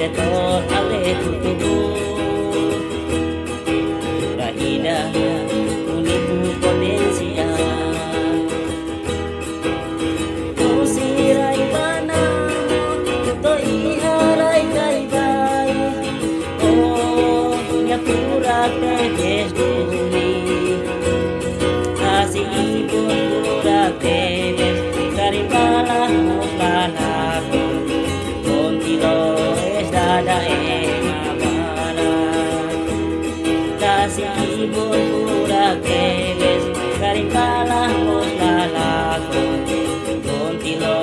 setor ale tutubu raida uniku potensia usirai bana to iharai kai bai oh nya pura te desduni asih ibu pura te karibala muslana dada mabana kasih ibu pura keles karipala muslala kontilo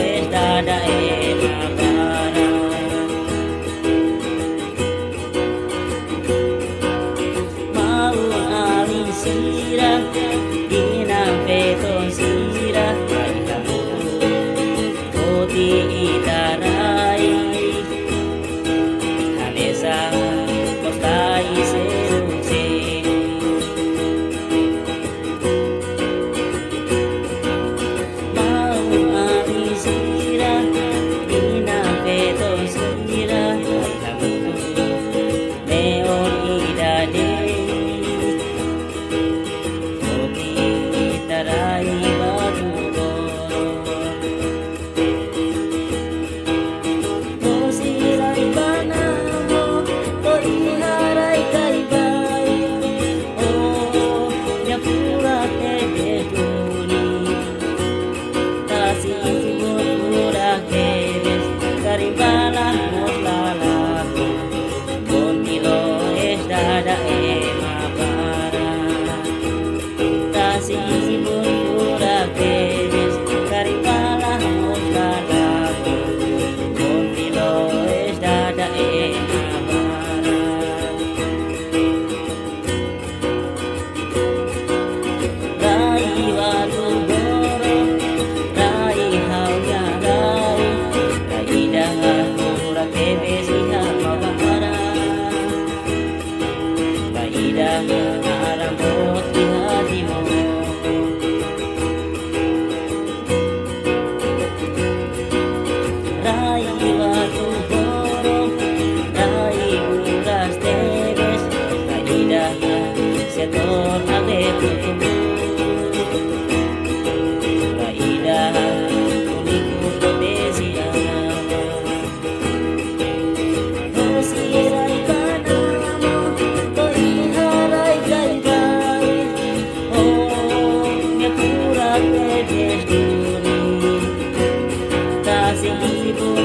es dada mabana mau alin sira dina peton sira kamu oti idarai postai seduce mau amisira dina peton sira kamu neon idade oti tarai batu karibala muslala kontilo es dada mabara kasih ibu pura keles karibala muslala kontilo es dada mabara rai watu goro rai hauya rai pura que besija mabara kaida arambot hadimo rai watu goro rai uras teves kaida setor ale tutubu kaida uniku potensia kasih ibu